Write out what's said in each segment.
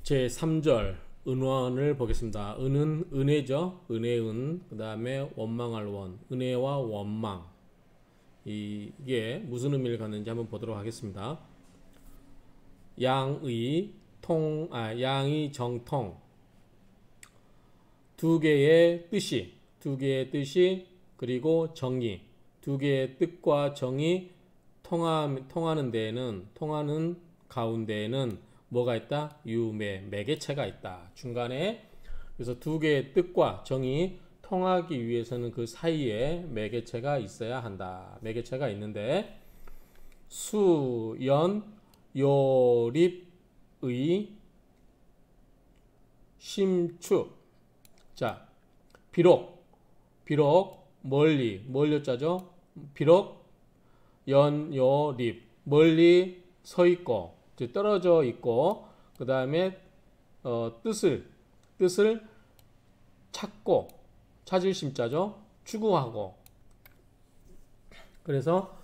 제3절 은원을 보겠습니다. 은은 은혜죠. 은혜은. 그 다음에 원망할 원. 은혜와 원망. 이게 무슨 의미를 갖는지 한번 보도록 하겠습니다. 양의 정통. 두 개의 뜻이 그리고 정의. 두 개의 뜻과 정의 통하는 데에는, 통하는 가운데에는 뭐가 있다? 매개체가 있다. 중간에. 그래서 두 개의 뜻과 정이 통하기 위해서는 그 사이에 매개체가 있어야 한다. 매개체가 있는데 수연 요립의 심추. 자, 비록 멀리 짜죠? 비록 연요립 멀리 서 있고 떨어져 있고 그 다음에 뜻을 찾을 심자죠. 추구하고. 그래서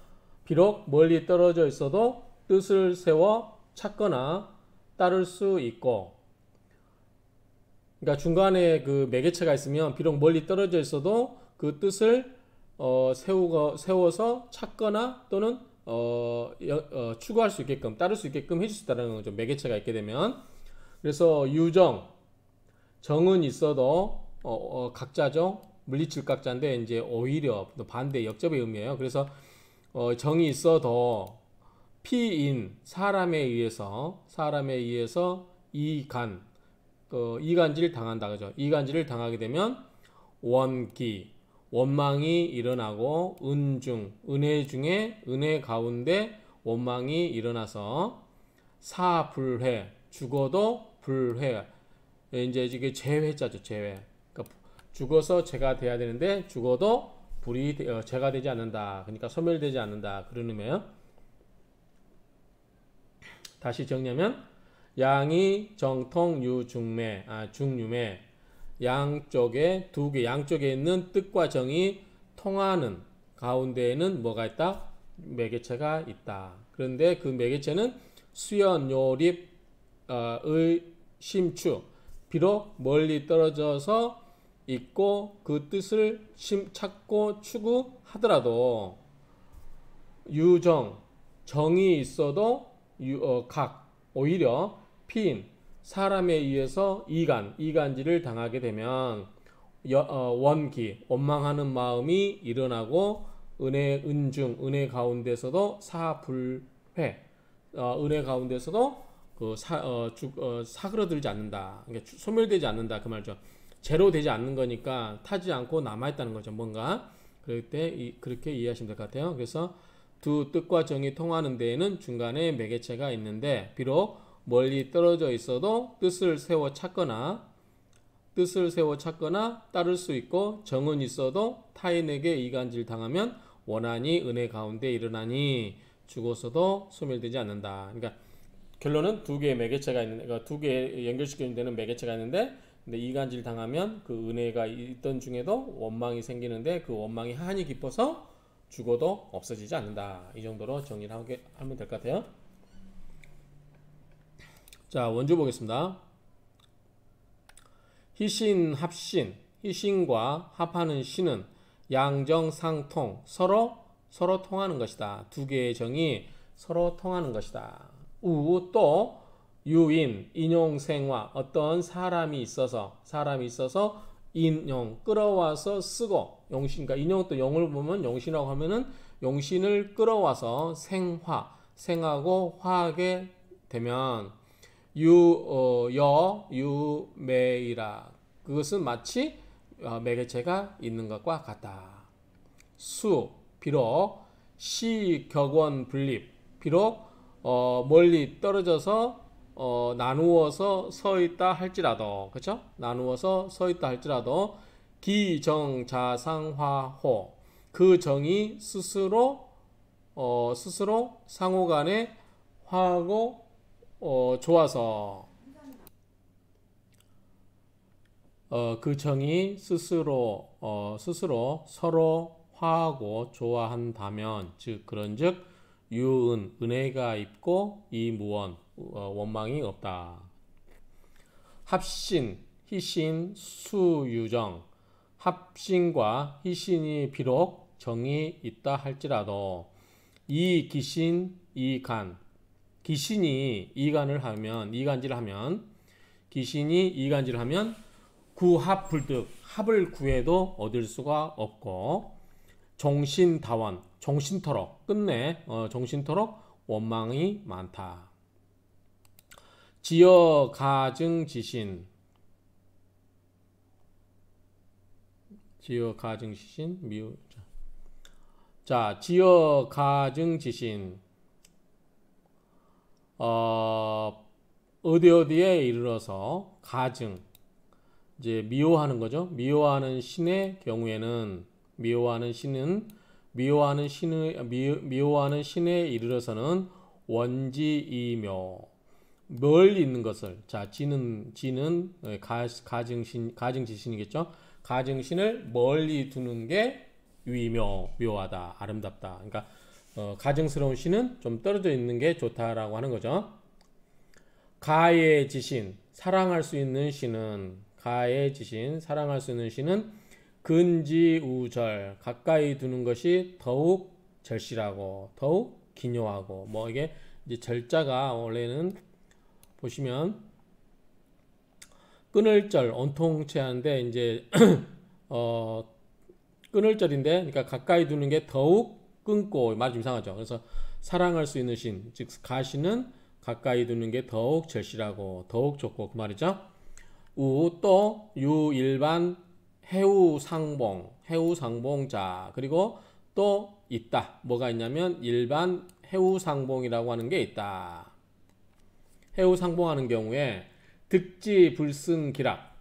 비록 멀리 떨어져 있어도 뜻을 세워 찾거나 따를 수 있고, 그러니까 중간에 그 매개체가 있으면 비록 멀리 떨어져 있어도 그 뜻을 세워서 찾거나 또는 추구할 수 있게끔, 따를 수 있게끔 해줄 수 있다는 거죠. 매개체가 있게 되면. 그래서 정은 있어도 각자죠. 물리칠 각자인데 이제 오히려 반대 역접의 의미예요. 그래서 정이 있어도 피인 사람에 의해서 이간질을 당한다. 그죠? 이간질을 당하게 되면 원망이 일어나고 은혜 중에 은혜 가운데 원망이 일어나서 사불회, 죽어도 불회. 이제 이게 재회자죠. 재회. 그러니까 죽어서 죄가 돼야 되는데 죽어도 죄가 되지 않는다. 그러니까 소멸되지 않는다. 그런 의미예요. 다시 정리하면 양이 정통 중유매. 양쪽에 양쪽에 있는 뜻과 정이 통하는 가운데에는 뭐가 있다? 매개체가 있다. 그런데 그 매개체는 수연 요립 의 심추. 비록 멀리 떨어져서 있고 그 뜻을 찾고 추구하더라도 정이 있어도 오히려 피인 사람에 의해서 이간질을 당하게 되면 원망하는 마음이 일어나고 은혜 가운데서도 사불회, 은혜 가운데서도 사그러들지 않는다. 그러니까 소멸되지 않는다. 그 말이죠. 제로 되지 않는 거니까 타지 않고 남아있다는 거죠. 뭔가. 그럴 때 그렇게 이해하시면 될 것 같아요. 그래서 두 뜻과 정이 통하는 데에는 중간에 매개체가 있는데 비록 멀리 떨어져 있어도 뜻을 세워 찾거나 따를 수 있고 정은 있어도 타인에게 이간질 당하면 원한이 은혜 가운데 일어나니 죽어서도 소멸되지 않는다. 그러니까 결론은 두 개의 매개체가 있는, 그러니까 두 개 연결시키는 데는 매개체가 있는데, 근데 이간질 당하면 그 은혜가 있던 중에도 원망이 생기는데 그 원망이 한이 깊어서 죽어도 없어지지 않는다. 이 정도로 정리를 하면 될 것 같아요. 자, 원주 보겠습니다. 희신과 합하는 신은 양정상통, 서로 통하는 것이다. 두 개의 정이 서로 통하는 것이다. 또 인용생화, 어떤 사람이 있어서 끌어와서 쓰고, 그러니까 인용 또 용을 보면 용신이라고 하면은 용신을 끌어와서 생하고 화하게 되면 유매이라. 그것은 마치 매개체가 있는 것과 같다. 비록 시격원 분립, 비록 멀리 떨어져서 나누어서 서 있다 할지라도, 그렇죠? 나누어서 서 있다 할지라도 기정자상화호, 그 정이 스스로 상호간에 화하고 좋아서, 그 정이 스스로 서로 화하고 좋아한다면, 즉 그런즉 은혜가 있고 이무원 원망이 없다. 합신, 희신, 수유정. 합신과 희신이 비록 정이 있다 할지라도 이 기신, 이 간. 기신이 이간을 하면, 이간질을 하면, 기신이 이간질을 하면 구합불득, 합을 구해도 얻을 수가 없고, 종신다원, 종신토록, 끝내 종신토록 원망이 많다. 지어가증지신, 지어가증지신, 미우. 자, 지어가증지신, 어디에 이르러서 가증, 이제 미워하는 거죠. 미워하는 신의 경우에는 미워하는 신에 이르러서는 원지이묘, 멀리 있는 것을. 자, 지는 가증지신이겠죠. 가증신을 멀리 두는 게 묘하다, 아름답다. 그러니까 가증스러운 신은 좀 떨어져 있는 게 좋다라고 하는 거죠. 가의 지신, 사랑할 수 있는 신은, 가의 지신, 사랑할 수 있는 신은 근지우절, 가까이 두는 것이 더욱 절실하고 더욱 기묘하고. 뭐 이게 이제 절자가 원래는 보시면 끊을절, 온통체한데 이제 끊을절인데, 그러니까 가까이 두는 게 더욱 끊고, 말이 좀 이상하죠. 그래서 사랑할 수 있는 신, 즉 가신은 가까이 두는 게 더욱 절실하고 더욱 좋고, 그 말이죠. 또 유일반 해우상봉, 해우상봉자. 그리고 또 있다. 뭐가 있냐면 일반 해우상봉이라고 하는 게 있다. 해우상봉하는 경우에 득지 불승 기락.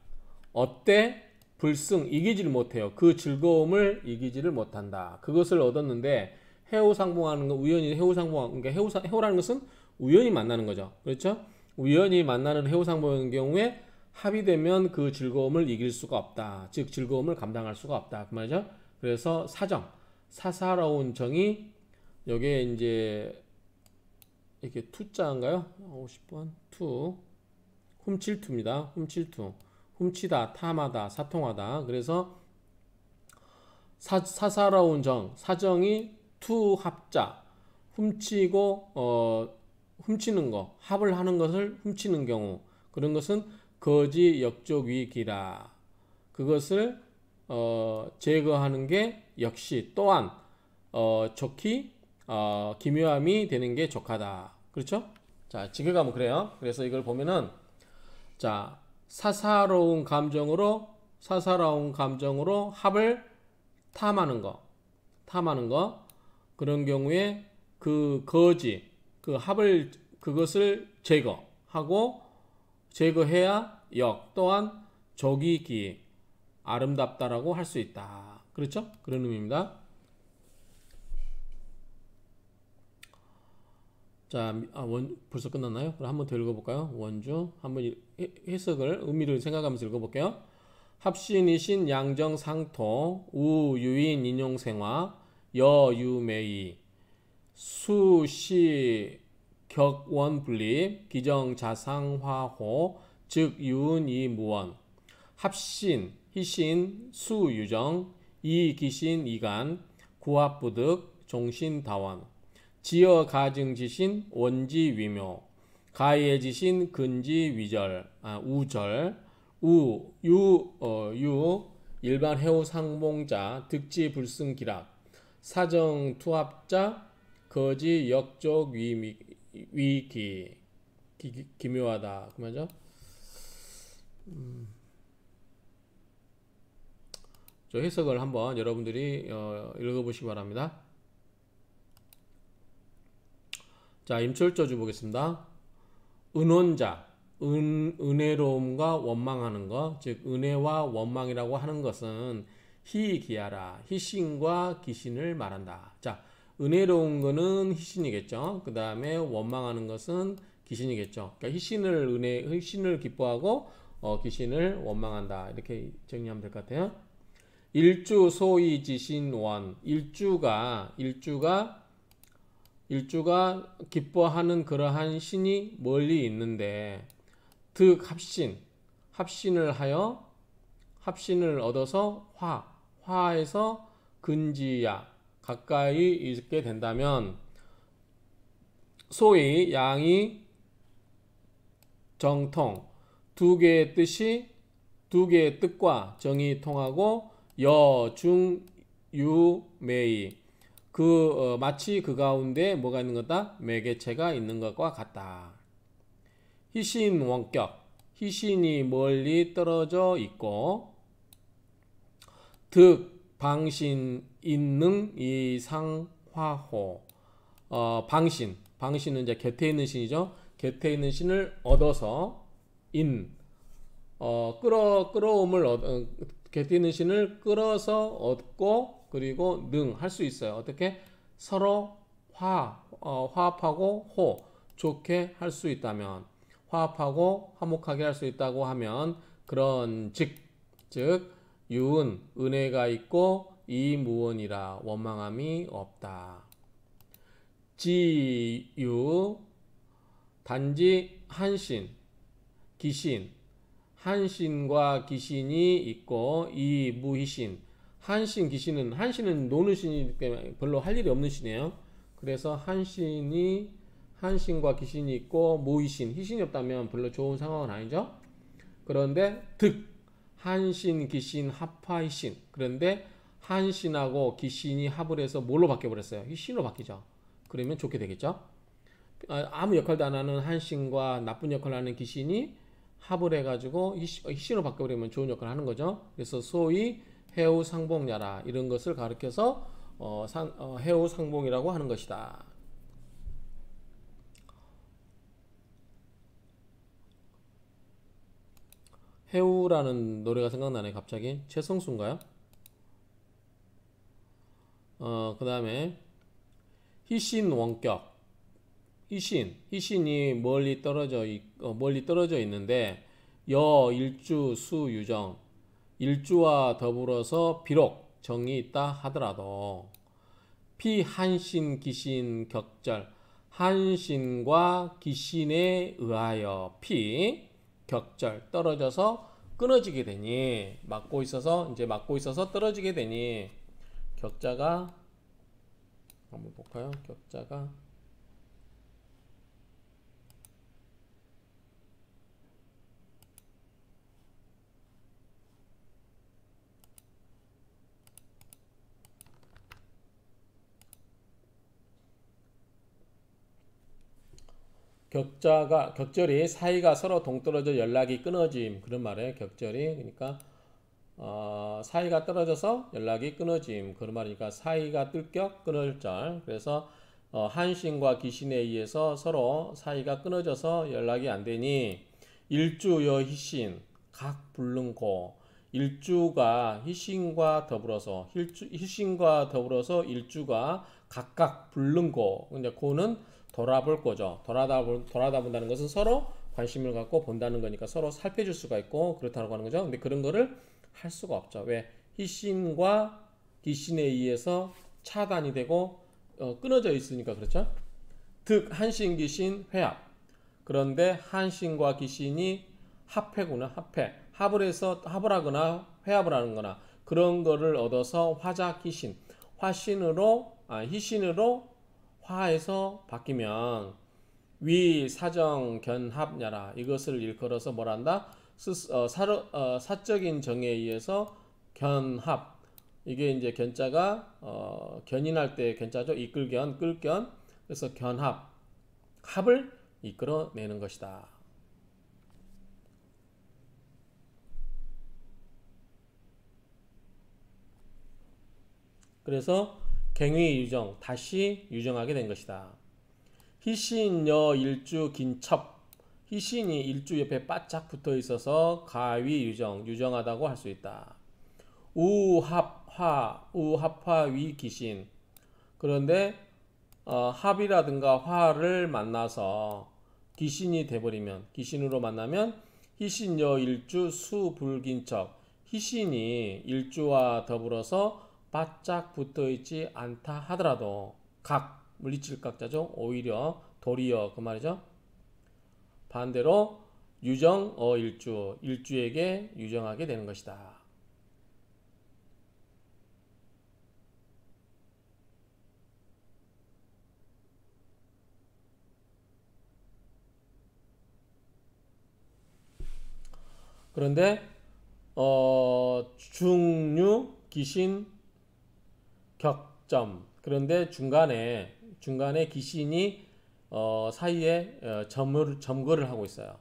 어때? 불승, 이기지를 못해요. 그 즐거움을 이기지를 못한다. 그것을 얻었는데, 해우상봉하는 거, 우연히 해우상봉, 그러니까 해우라는 것은 우연히 만나는 거죠. 그렇죠? 우연히 만나는 해우상봉인 경우에 합의되면 그 즐거움을 이길 수가 없다. 즉 즐거움을 감당할 수가 없다. 그 말이죠. 그래서 사정, 사사로운 정이, 여기에 이제 이렇게 투자인가요? 50번 투, 훔칠투입니다. 훔칠투, 훔치다, 탐하다, 사통하다. 그래서 사사로운 정, 사정이 투합자, 훔치고 훔치는 거, 합을 하는 것을 훔치는 경우, 그런 것은 거지 역족위기라. 그것을 제거하는 게 역시 또한 좋기, 기묘함이 되는 게 족하다. 그렇죠? 자, 지금가면 그래요. 그래서 이걸 보면은, 자, 사사로운 감정으로 합을 탐하는 거, 그런 경우에 그 거지, 그 합을, 그것을 제거해야 역 또한 족이기, 아름답다라고 할 수 있다. 그렇죠? 그런 의미입니다. 자, 벌써 끝났나요? 그럼 한번 더 읽어볼까요? 원주 한번 해석을, 의미를 생각하면서 읽어볼게요. 합신이신 양정상토, 우유인 인용생화, 여유매이, 수시 격원분립, 기정자상화호, 즉 유은이무원. 합신, 희신, 수유정, 이기신, 이간, 구합부득, 종신다원. 지어가증지신, 원지위묘. 가예지신, 근지위절, 우절. 일반 해우상봉자, 득지불승기락. 사정투합자, 거지 역적 위기, 기묘하다. 그 말이죠. 저 해석을 한번 여러분들이 읽어보시기 바랍니다. 자, 임철조주 보겠습니다. 은원자, 은혜로움과 원망하는 것, 즉 은혜와 원망이라고 하는 것은 희기하라, 희신과 기신을 말한다. 자, 은혜로운 거는 희신이겠죠. 그 다음에 원망하는 것은 기신이겠죠. 그러니까 희신을 기뻐하고 기신을 원망한다. 이렇게 정리하면 될 것 같아요. 일주 소이지신원. 일주가 기뻐하는 그러한 신이 멀리 있는데, 득합신, 합신을 하여 합신을 얻어서 화에서 근지야 가까이 있게 된다면 소위 양이 정통 두 개의 뜻과 정이 통하고 여중유매이 마치 그 가운데 뭐가 있는 거다? 매개체가 있는 것과 같다. 희신 원격 희신이 멀리 떨어져 있고 방신 인능 이상화호 방신은 이제 곁에 있는 신이죠. 곁에 있는 신을 얻어서 곁에 있는 신을 끌어서 얻고 그리고 할 수 있어요. 어떻게? 서로 화합하고 좋게 할 수 있다면 화합하고 화목하게 할 수 있다고 하면 그런 즉 유은 은혜가 있고 이무원이라 원망함이 없다. 지유 단지 한신 기신 한신과 기신이 있고 이무희신 한신은 노는 신이기 때문에 별로 할 일이 없는 신이에요. 그래서 한신과 기신이 있고 무희신 희신이 없다면 별로 좋은 상황은 아니죠. 그런데 한신 기신 합화희신 그런데 한신하고 기신이 합을 해서 뭘로 바뀌어버렸어요? 희신으로 바뀌죠. 그러면 좋게 되겠죠. 아무 역할도 안 하는 한신과 나쁜 역할을 하는 기신이 합을 해가지고 희신으로 바뀌어버리면 좋은 역할을 하는 거죠. 그래서 소위 해우상봉야라 이런 것을 가르쳐서 해우상봉이라고 하는 것이다. 해우라는 노래가 생각나네 갑자기. 최성수인가요? 그 다음에 희신 원격 희신이 멀리 떨어져 있는데 일주 수 유정 일주와 더불어서 비록 정이 있다 하더라도 피한신 기신 격절 한신과 기신에 의하여 격절 떨어져서 끊어지게 되니 막고 있어서 떨어지게 되니 격자가 한번 볼까요? 격자가 격절이 사이가 서로 동떨어져 연락이 끊어짐 그런 말이에요. 격절이 그러니까 사이가 떨어져서 연락이 끊어짐 그런 말이니까 사이가 뜰격 끊을절 그래서 한신과 기신에 의해서 서로 사이가 끊어져서 연락이 안 되니 일주여 희신 각 불능고 일주가 희신과 더불어서 일주가 각각 불능고 근데 고는 돌아볼 거죠. 돌아다 본다는 것은 서로 관심을 갖고 본다는 거니까 서로 살펴줄 수가 있고 그렇다고 하는 거죠. 근데 그런 거를 할 수가 없죠. 왜? 희신과 기신에 의해서 차단이 되고 끊어져 있으니까 그렇죠. 한신 기신 회합. 그런데 한신과 기신이 합해구나 합을 하거나 회합을 하는 거나 그런 거를 얻어서 화자 기신 희신으로 화에서 바뀌면 위 사정 견합야라 이것을 일컬어서 뭐란다? 사적인 정에 의해서 견합 이게 이제 견자가 견인할 때 견자죠. 이끌견 끌견 그래서 합을 이끌어내는 것이다. 그래서 갱위 유정 다시 유정하게 된 것이다. 희신여 일주 긴첩 희신이 일주 옆에 바짝 붙어 있어서 가위 유정하다고 할 수 있다. 우합화 위 기신 그런데 합이라든가 화를 만나서 기신으로 만나면 희신여 일주 수불긴척 희신이 일주와 더불어서 바짝 붙어있지 않다 하더라도 물리칠 각자죠. 오히려 도리어 그 말이죠. 반대로 유정 일주 일주에게 유정하게 되는 것이다. 그런데 중유 기신 격점 그런데 중간에 기신이 사이에 점거를 하고 있어요.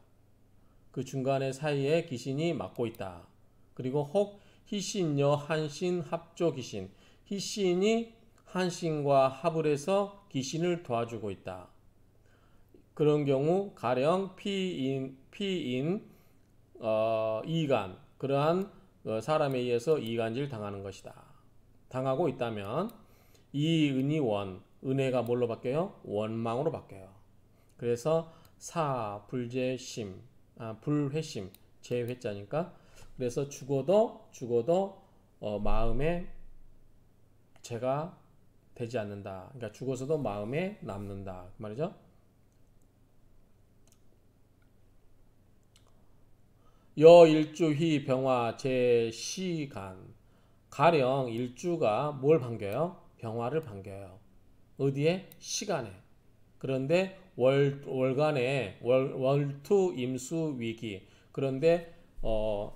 그 중간에 사이에 기신이 막고 있다. 그리고 혹 희신여 한신 합조 기신 희신이 한신과 합을 해서 기신을 도와주고 있다. 그런 경우 가령 피인 이간 그러한 사람에 의해서 이간질 당하는 것이다. 당하고 있다면 이은이 은혜가 뭘로 바뀌어요? 원망으로 바뀌어요. 그래서 불재심 불회심 재회자니까 그래서 죽어도 마음에 죄가 되지 않는다. 그러니까 죽어서도 마음에 남는다 그 말이죠. 여일주희 병화 제시간 가령 일주가 뭘 반겨요? 병화를 반겨요. 어디에? 시간에. 그런데 월간에 월투 임수 위기 그런데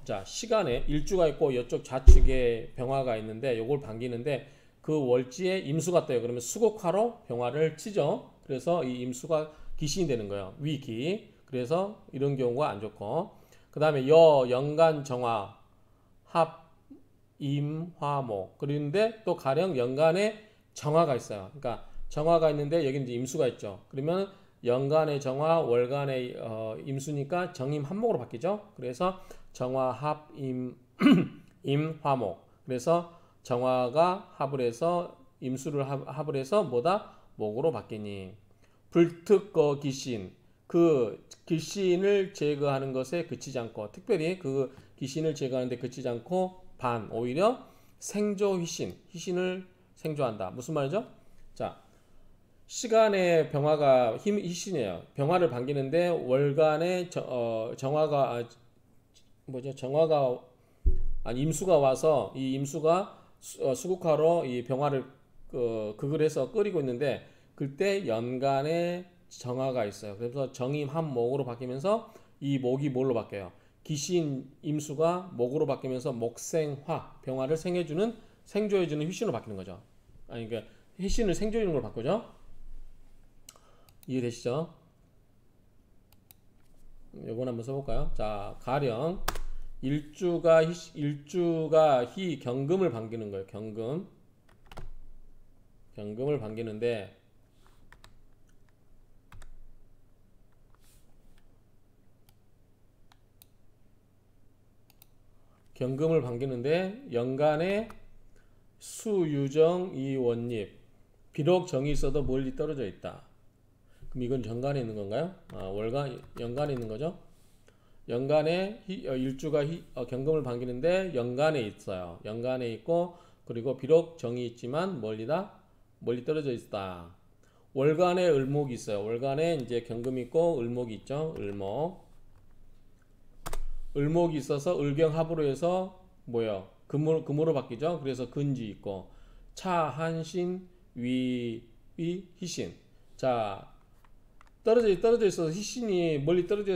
자 시간에 일주가 있고 이쪽 좌측에 병화가 있는데 요걸 반기는데 그 월지에 임수가 떠요. 그러면 수국화로 병화를 치죠. 그래서 이 임수가 기신이 되는 거예요. 위기. 그래서 이런 경우가 안 좋고 그 다음에 연간 정화 합 임화목 그런데 또 가령 연간에 정화가 있어요. 그러니까 정화가 있는데 여기 이제 임수가 있죠. 그러면 연간의 정화 월간의 임수니까 정임 합목으로 바뀌죠. 그래서 정화 합 임화목 그래서 정화가 합을 해서 임수를 합을 해서 뭐다? 목으로 바뀌니 불특거 기신 그 귀신을 제거하는 것에 그치지 않고 특별히 그 귀신을 제거하는 데 그치지 않고 오히려 생조 희신을 생조한다. 무슨 말이죠? 자 시간의 병화가 희신이에요. 병화를 반기는데 월간의 정화가 임수가 와서 이 임수가 수국화로 이 병화를 극을 해서 끓이고 있는데 그때 연간에 정화가 있어요. 그래서 정임 합목으로 바뀌면서 이 목이 뭘로 바뀌어요? 기신 임수가 목으로 바뀌면서 목생화 병화를 생조해주는 휘신으로 바뀌는 거죠. 아니 그러니까 휘신을 생조해주는 걸 바꾸죠. 이해되시죠? 요건 한번 써볼까요? 자 가령 일주가 희 경금을 반기는 거예요. 경금을 반기는데 연간에 수유정 이원립 비록 정이 있어도 멀리 떨어져 있다. 그럼 이건 정간에 있는 건가요? 연간에 있는 거죠? 연간에 일주가 경금을 반기는데 연간에 있어요. 연간에 있고 그리고 비록 정이 있지만 멀리 떨어져 있다. 월간에 을목이 있어요. 월간에 이제 경금이 있고 을목이 있죠. 을목이 있어서 을경합으로 해서 뭐예요? 금으로 바뀌죠. 그래서 근지 있고 차한신 희신. 자 떨어져 있어서 희신이 멀리 떨어져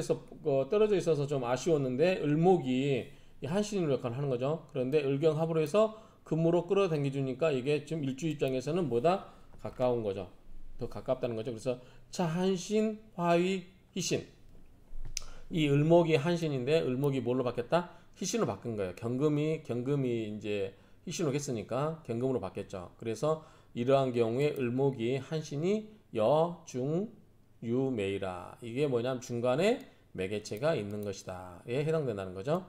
있어서 좀 아쉬웠는데 을목이 한신으로 역할을 하는 거죠. 그런데 을경합으로 해서 금으로 끌어당겨 주니까 이게 좀 일주 입장에서는 뭐다 가까운 거죠. 더 가깝다는 거죠. 그래서 차한신 화위 희신. 이 을목이 한신인데 을목이 뭘로 바뀌었다? 희신으로 바뀐 거예요. 경금이 이제 희신으로 했으니까 경금으로 바뀌었죠. 그래서 이러한 경우에 을목이 한신이 유매이라 이게 뭐냐면 중간에 매개체가 있는 것이다. 에 해당된다는 거죠.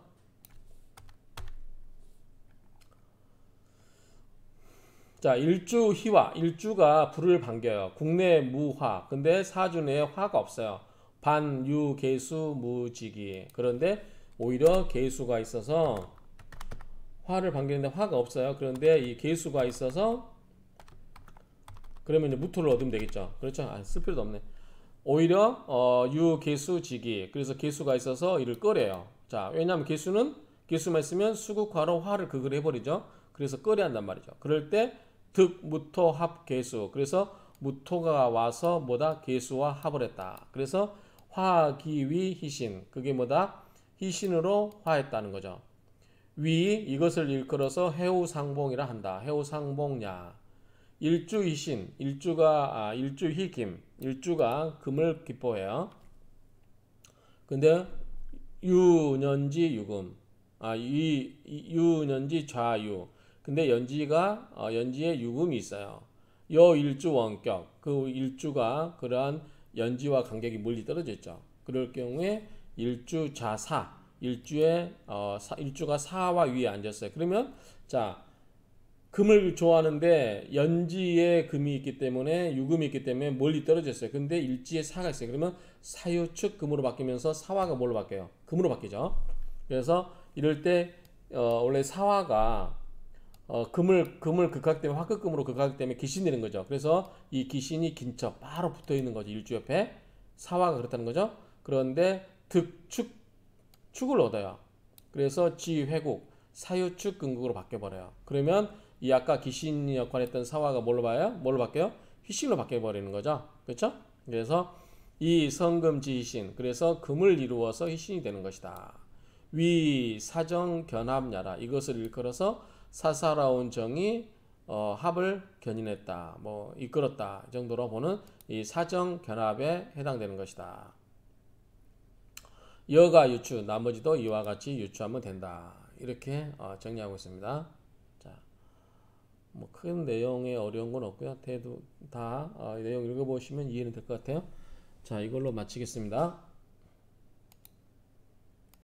자 일주희화 일주가 불을 반겨요. 국내 무화 근데 사주내에 화가 없어요. 반유 개수 무지기 그런데 오히려 개수가 있어서 화를 반기는데 화가 없어요. 그런데 이 개수가 있어서 그러면 이제 무토를 얻으면 되겠죠. 그렇죠? 쓸 필요도 없네. 오히려 유개수지기. 그래서 개수가 있어서 이를 끓여요. 자, 왜냐하면 개수만 있으면 수국화로 화를 극을 해버리죠. 그래서 끓여야 한단 말이죠. 그럴 때 득, 무토, 합, 개수. 그래서 무토가 와서 뭐다? 개수와 합을 했다. 그래서 화기위 희신. 그게 뭐다? 희신으로 화했다는 거죠. 위 이것을 일컬어서 해우상봉이라 한다. 해우상봉야. 일주희신. 일주희김. 일주가 금을 기뻐해요. 근데 유년지 유금. 유년지 좌유. 근데 연지에 유금이 있어요. 여 일주 원격. 그 일주가 그러한 연지와 간격이 멀리 떨어져 있죠. 그럴 경우에 일주 좌사. 일주가 사와 위에 앉았어요. 그러면 자, 금을 좋아하는데 연지에 금이 있기 때문에 유금이 있기 때문에 멀리 떨어졌어요. 근데 일지에 사가 있어요. 그러면 사유축 금으로 바뀌면서 사화가 뭘로 바뀌어요? 금으로 바뀌죠. 그래서 이럴 때 원래 사화가 금을 극하기 때문에 화극금으로 극하기 때문에 기신이 되는 거죠. 그래서 이 기신이 긴척 바로 붙어 있는 거죠. 일주 옆에 사화가 그렇다는 거죠. 그런데 축을 얻어요. 그래서 지회국 사유축 금극으로 바뀌어 버려요. 그러면 이 아까 기신 역할했던 사화가 뭘로 바뀌어요? 희신으로 바뀌어 버리는 거죠. 그렇죠? 그래서 이 성금지희신. 그래서 금을 이루어서 희신이 되는 것이다. 위 사정 견합야라. 이것을 일컬어서 사사로운 정이 합을 견인했다. 뭐 이끌었다. 이 정도로 보는 이 사정 견합에 해당되는 것이다. 여가 유추, 나머지도 이와 같이 유추하면 된다. 이렇게 정리하고 있습니다. 자, 뭐 큰 내용에 어려운 건 없고요. 대도 다 내용 읽어보시면 이해는 될 것 같아요. 자, 이걸로 마치겠습니다.